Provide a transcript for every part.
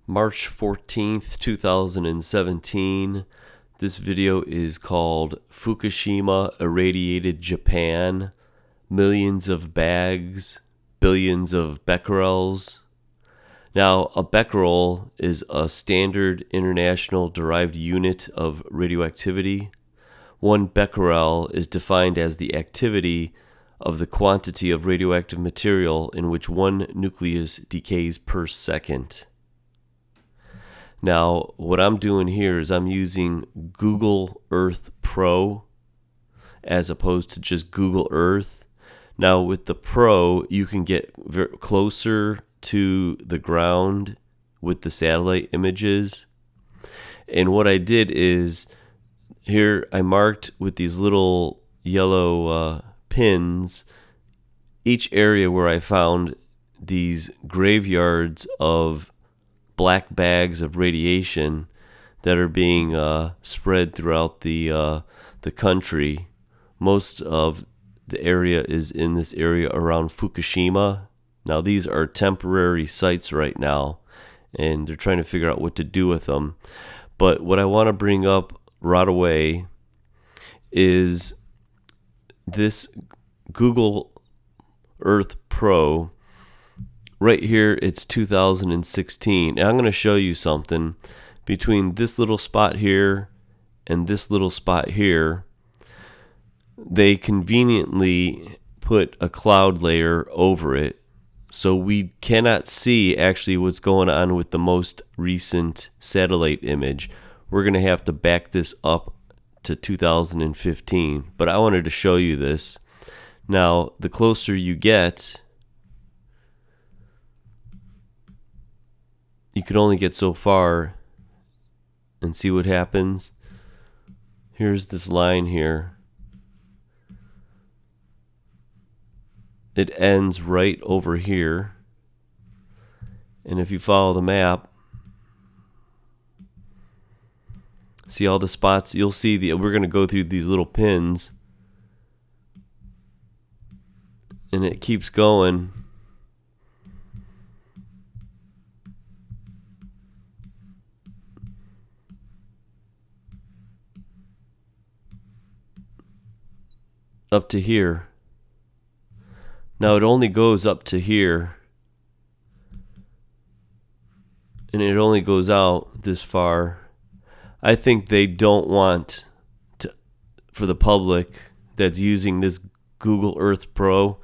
March 14th, 2017. This video is called Fukushima Irradiated Japan, Millions of Bags, Billions of Becquerels. Now, a becquerel is a standard international derived unit of radioactivity. One becquerel is defined as the activity of the quantity of radioactive material in which one nucleus decays per second. Now, what I'm doing here is I'm using Google Earth Pro as opposed to just Google Earth. Now, with the Pro, you can get closer to the ground with the satellite images. And what I did is, here I marked with these little yellow pins each area where I found these graveyards of black bags of radiation that are being spread throughout the country. Most of the area is in this area around Fukushima. Now, these are temporary sites right now, and they're trying to figure out what to do with them. But what I want to bring up right away is this Google Earth Pro. Right here, it's 2016. And I'm going to show you something. Between this little spot here and this little spot here, they conveniently put a cloud layer over it. So we cannot see actually what's going on with the most recent satellite image. We're going to have to back this up to 2015. But I wanted to show you this. Now, the closer you get, you can only get so far and see what happens. Here's this line here. It ends right over here. And if you follow the map, see all the spots, you'll see we're going to go through these little pins. And it keeps going. Up to here. Now it only goes up to here, and it only goes out this far. I think they don't want to, for the public that's using this Google Earth Pro,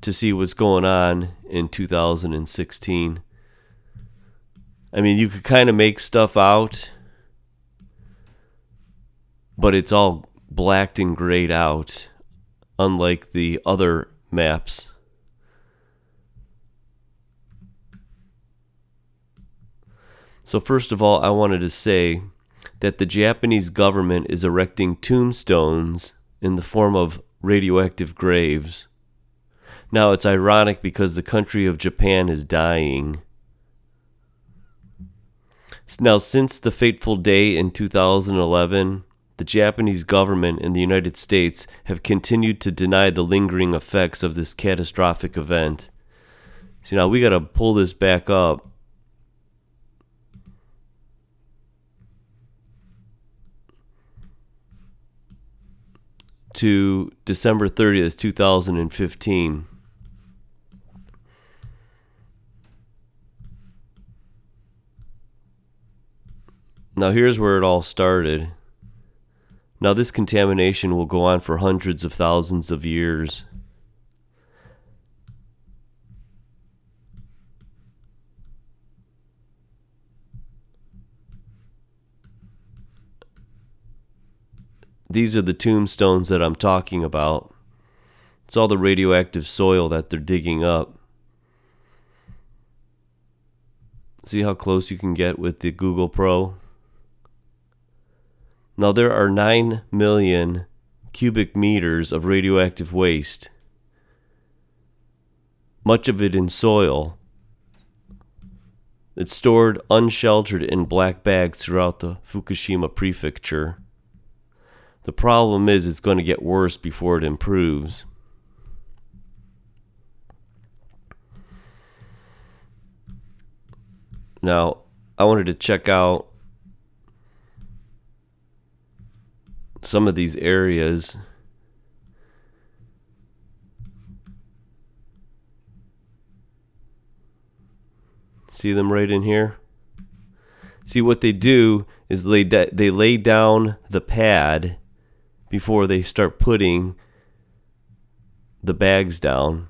to see what's going on in 2016. I mean, you could kind of make stuff out, but it's all blacked and grayed out, unlike the other maps. So first of all, I wanted to say that the Japanese government is erecting tombstones in the form of radioactive graves. Now, it's ironic because the country of Japan is dying. Now, since the fateful day in 2011, the Japanese government and the United States have continued to deny the lingering effects of this catastrophic event. See, now we got to pull this back up. To December 30th, 2015. Now here's where it all started. Now this contamination will go on for hundreds of thousands of years. These are the tombstones that I'm talking about. It's all the radioactive soil that they're digging up. See how close you can get with the Google Pro? Now there are 9 million cubic meters of radioactive waste. Much of it in soil. It's stored unsheltered in black bags throughout the Fukushima prefecture. The problem is it's going to get worse before it improves. Now, I wanted to check out some of these areas. See them right in here? See, what they do is they lay down the pad before they start putting the bags down.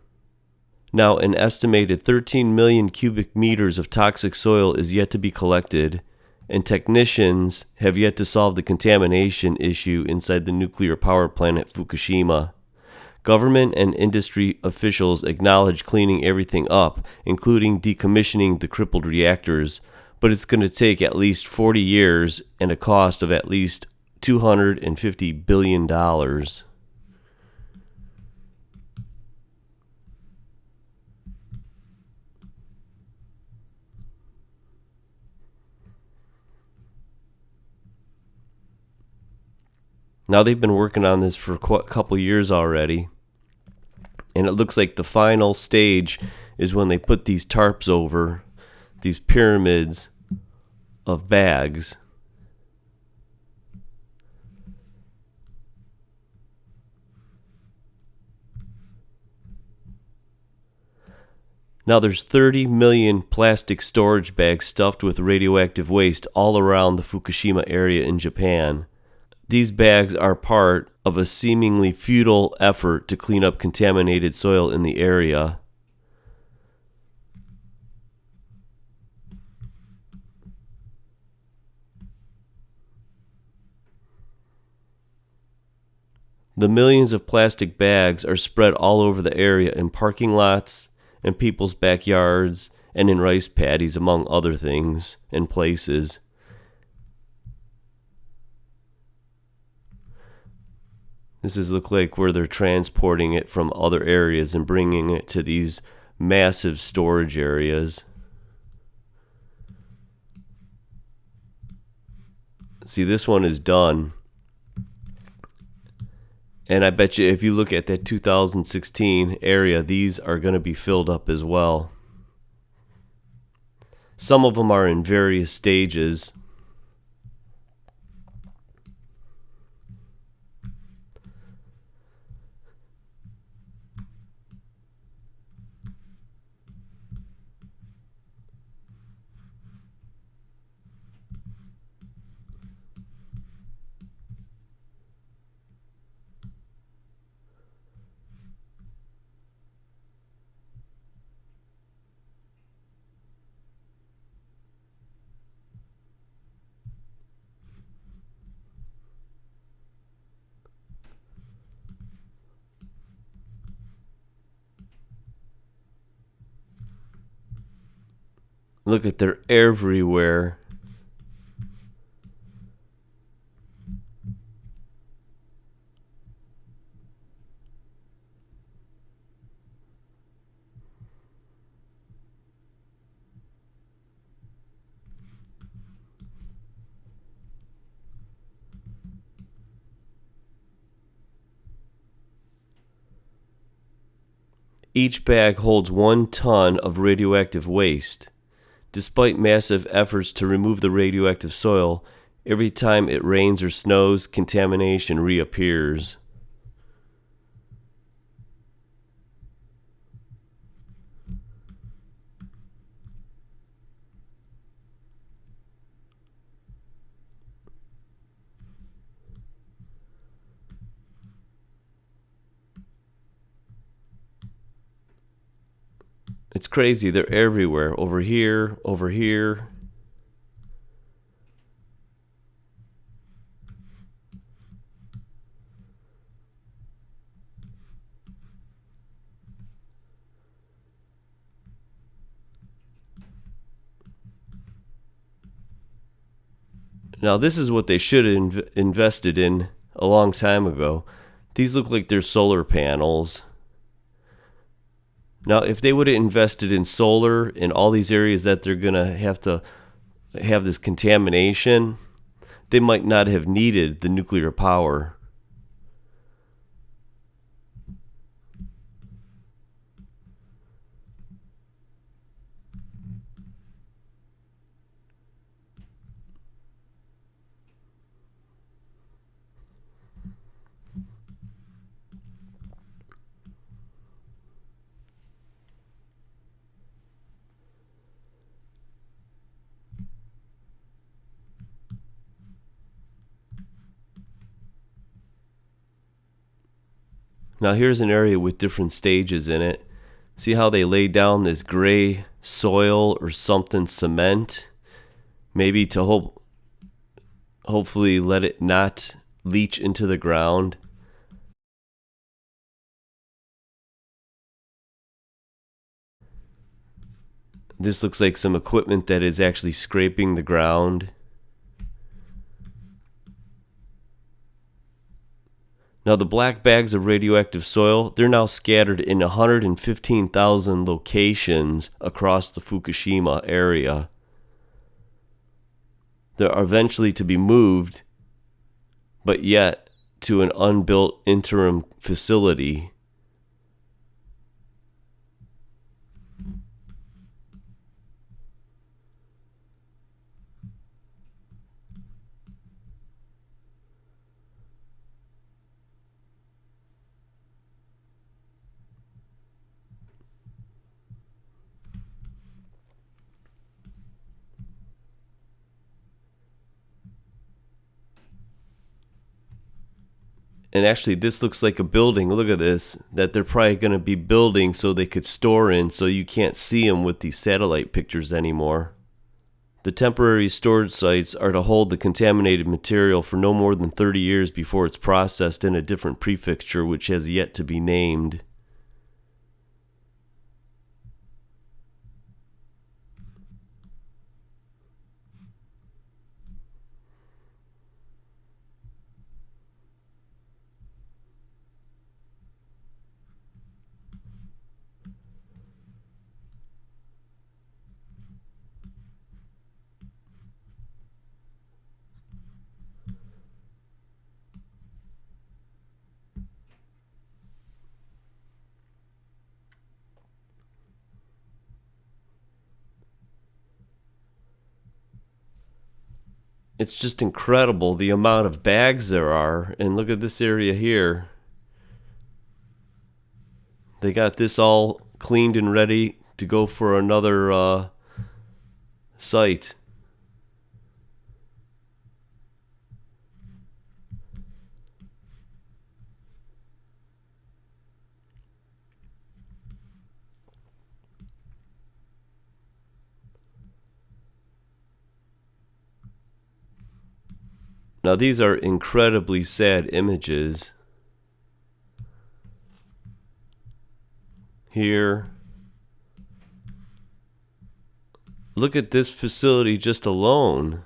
Now, an estimated 13 million cubic meters of toxic soil is yet to be collected, and technicians have yet to solve the contamination issue inside the nuclear power plant at Fukushima. Government and industry officials acknowledge cleaning everything up, including decommissioning the crippled reactors, but it's going to take at least 40 years and a cost of at least $250 billion. Now, they've been working on this for a couple years already, and it looks like the final stage is when they put these tarps over these pyramids of bags. Now there's 30 million plastic storage bags stuffed with radioactive waste all around the Fukushima area in Japan. These bags are part of a seemingly futile effort to clean up contaminated soil in the area. The millions of plastic bags are spread all over the area in parking lots, in people's backyards, and in rice paddies, among other things and places. This is look like where they're transporting it from other areas and bringing it to these massive storage areas. See, this one is done. And I bet you if you look at that 2016 area, these are going to be filled up as well. Some of them are in various stages. Look at, they're everywhere. Each bag holds 1 ton of radioactive waste. Despite massive efforts to remove the radioactive soil, every time it rains or snows, contamination reappears. It's crazy. They're everywhere. Over here, over here. Now, this is what they should have invested in a long time ago. These look like they're solar panels. Now, if they would have invested in solar in all these areas that they're going to have this contamination, they might not have needed the nuclear power. Now here's an area with different stages in it. See how they lay down this gray soil or something, cement, maybe to hopefully let it not leach into the ground. This looks like some equipment that is actually scraping the ground. Now the black bags of radioactive soil, they're now scattered in 115,000 locations across the Fukushima area. They are eventually to be moved, but yet to an unbuilt interim facility. And actually, this looks like a building. Look at this, that they're probably going to be building so they could store in, so you can't see them with these satellite pictures anymore. The temporary storage sites are to hold the contaminated material for no more than 30 years before it's processed in a different prefecture, which has yet to be named. It's just incredible the amount of bags there are. And look at this area here. They got this all cleaned and ready to go for another site. Now these are incredibly sad images. Here. Look at this facility just alone.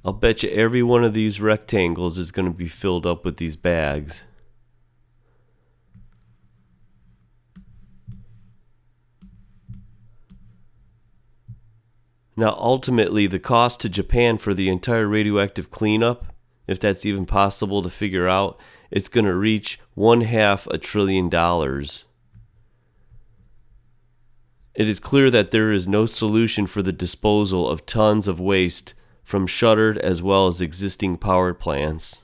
I'll bet you every one of these rectangles is going to be filled up with these bags. Now, ultimately, the cost to Japan for the entire radioactive cleanup, if that's even possible to figure out, it's going to reach $500 billion. It is clear that there is no solution for the disposal of tons of waste from shuttered as well as existing power plants.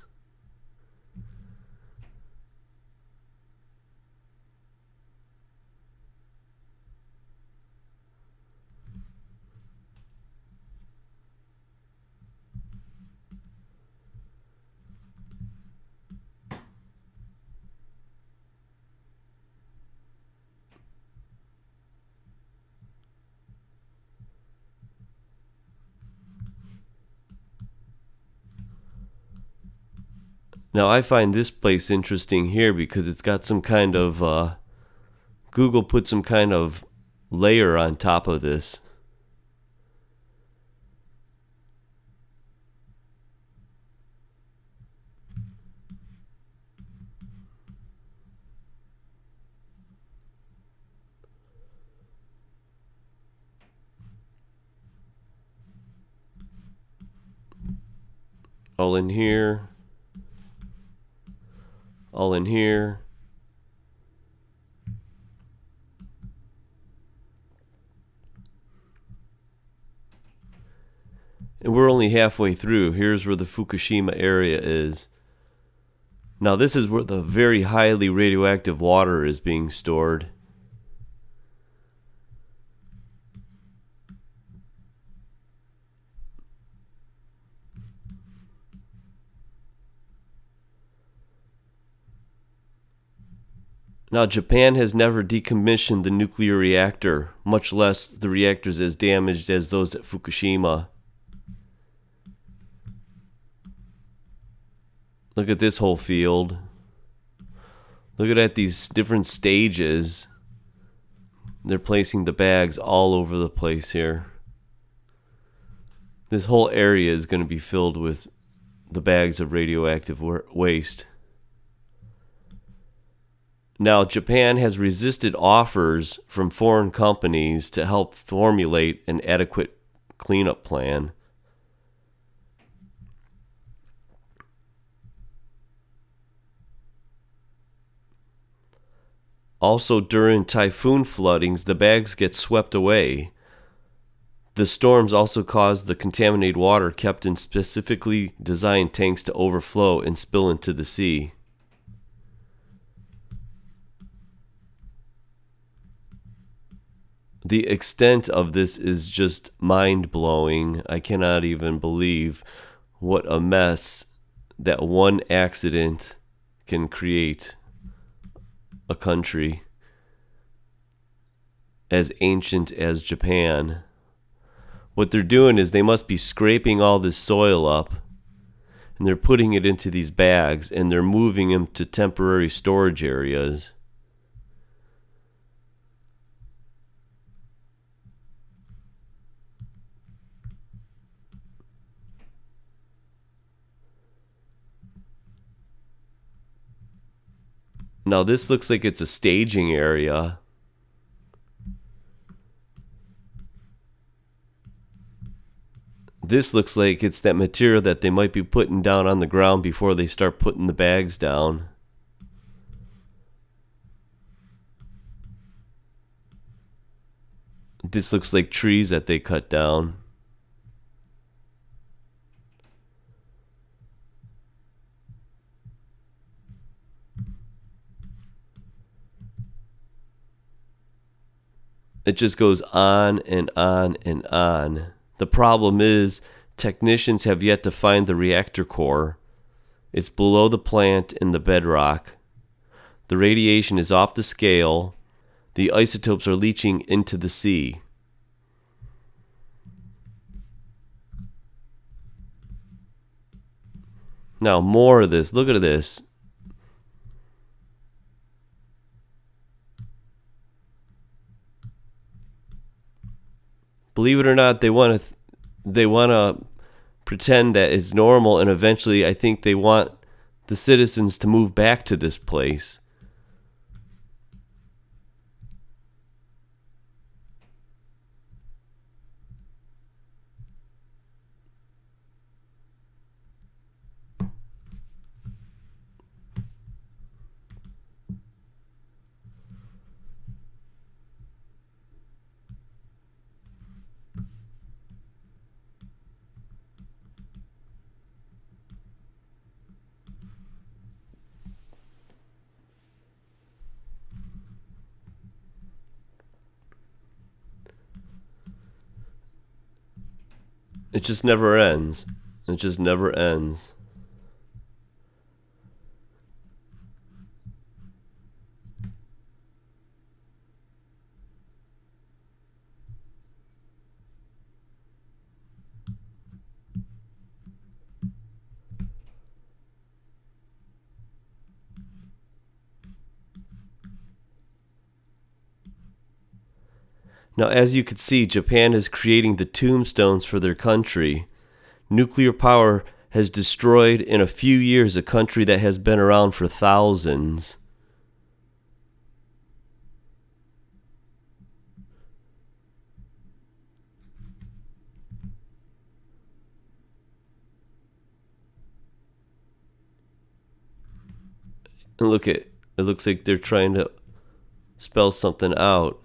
Now, I find this place interesting here because it's got some kind of, Google put some kind of layer on top of this. All in here. All in here. we're only halfway through. Here's where the Fukushima area is. Now this is where the very highly radioactive water is being stored. Now, Japan has never decommissioned the nuclear reactor, much less the reactors as damaged as those at Fukushima. Look at this whole field. Look at these different stages. They're placing the bags all over the place here. This whole area is going to be filled with the bags of radioactive waste. Now, Japan has resisted offers from foreign companies to help formulate an adequate cleanup plan. Also, during typhoon floodings, the bags get swept away. The storms also cause the contaminated water kept in specifically designed tanks to overflow and spill into the sea. The extent of this is just mind-blowing. I cannot even believe what a mess that one accident can create a country as ancient as Japan. What they're doing is they must be scraping all this soil up, and they're putting it into these bags, and they're moving them to temporary storage areas. Now this looks like it's a staging area. This looks like it's that material that they might be putting down on the ground before they start putting the bags down. This looks like trees that they cut down. It just goes on and on and on. The problem is, technicians have yet to find the reactor core. It's below the plant in the bedrock. The radiation is off the scale. The isotopes are leaching into the sea. Now, more of this. Look at this. Believe it or not, they want to pretend that it's normal, and eventually I think they want the citizens to move back to this place. It just never ends. It just never ends. Now, as you can see, Japan is creating the tombstones for their country. Nuclear power has destroyed in a few years a country that has been around for thousands. And look at it, looks like they're trying to spell something out.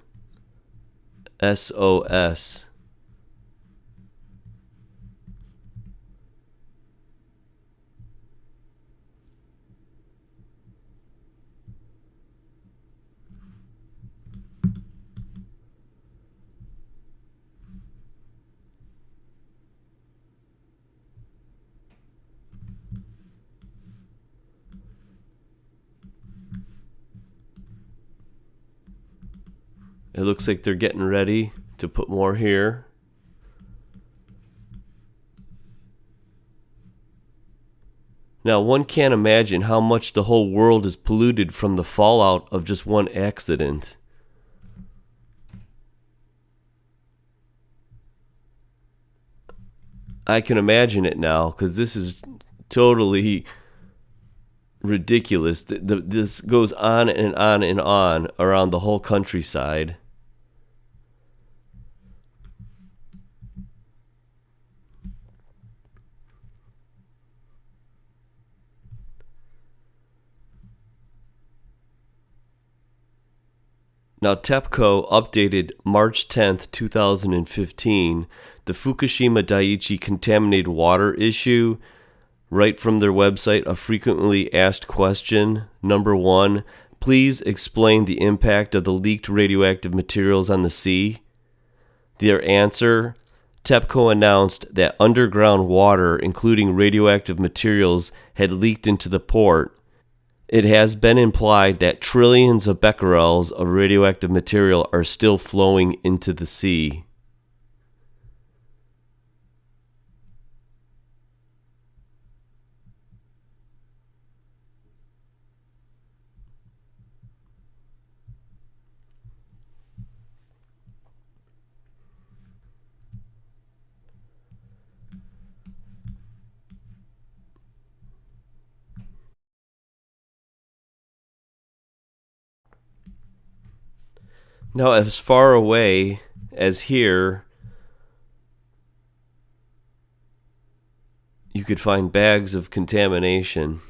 SOS. It looks like they're getting ready to put more here. Now, one can't imagine how much the whole world is polluted from the fallout of just one accident. I can imagine it now, because this is totally ridiculous. This goes on and on and on around the whole countryside. Now, TEPCO updated March 10th, 2015, the Fukushima Daiichi contaminated water issue right from their website. A frequently asked question. Number 1, please explain the impact of the leaked radioactive materials on the sea. Their answer, TEPCO announced that underground water, including radioactive materials, had leaked into the port. It has been implied that trillions of becquerels of radioactive material are still flowing into the sea. Now, as far away as here, you could find bags of contamination.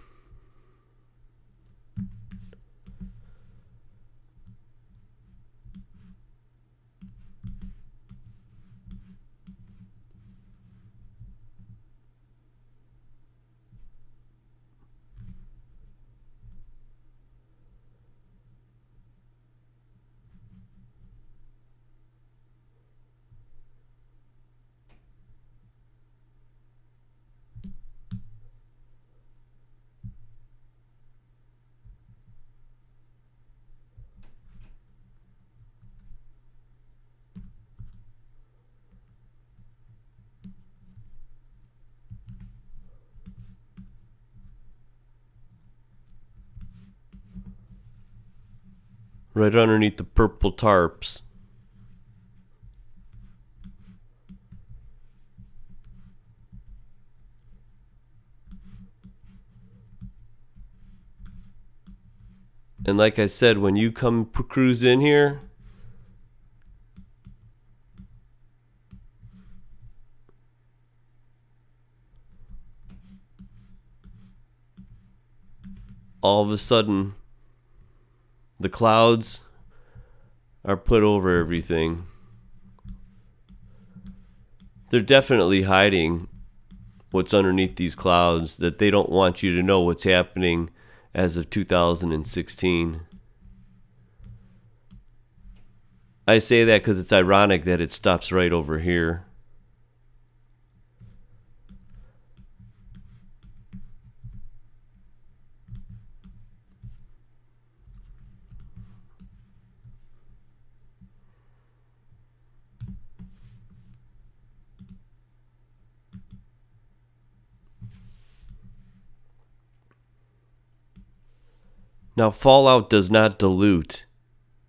Right underneath the purple tarps. And like I said, when you come cruise in here, all of a sudden, the clouds are put over everything. They're definitely hiding what's underneath these clouds, that they don't want you to know what's happening as of 2016. I say that because it's ironic that it stops right over here. Now, fallout does not dilute.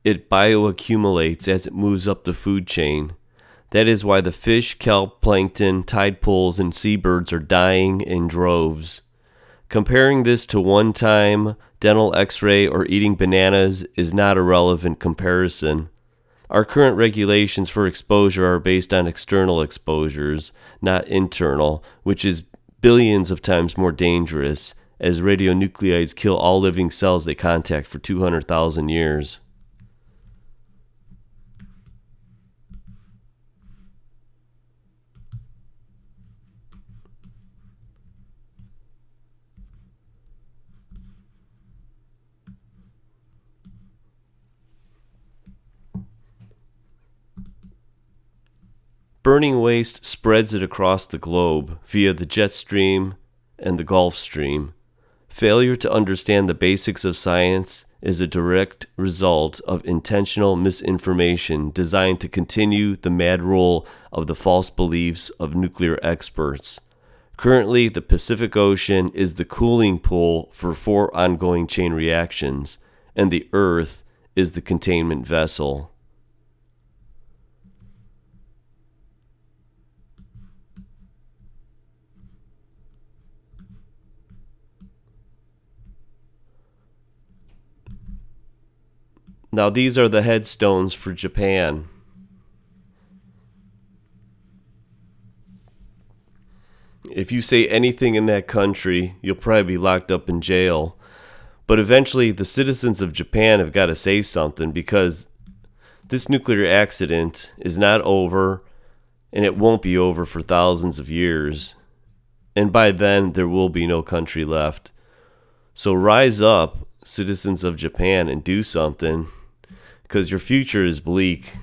It bioaccumulates as it moves up the food chain. That is why the fish, kelp, plankton, tide pools, and seabirds are dying in droves. Comparing this to one-time dental x-ray or eating bananas is not a relevant comparison. Our current regulations for exposure are based on external exposures, not internal, which is billions of times more dangerous, as radionuclides kill all living cells they contact for 200,000 years. Burning waste spreads it across the globe via the jet stream and the Gulf Stream. Failure to understand the basics of science is a direct result of intentional misinformation designed to continue the mad role of the false beliefs of nuclear experts. Currently, the Pacific Ocean is the cooling pool for 4 ongoing chain reactions, and the Earth is the containment vessel. Now, these are the headstones for Japan. If you say anything in that country, you'll probably be locked up in jail. But eventually, the citizens of Japan have got to say something, because this nuclear accident is not over, and it won't be over for thousands of years. And by then, there will be no country left. So rise up, citizens of Japan, and do something, because your future is bleak.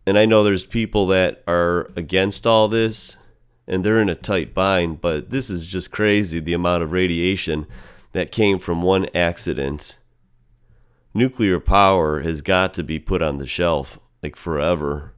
And I know there's people that are against all this, and they're in a tight bind, but this is just crazy, the amount of radiation that came from one accident. Nuclear power has got to be put on the shelf, like forever.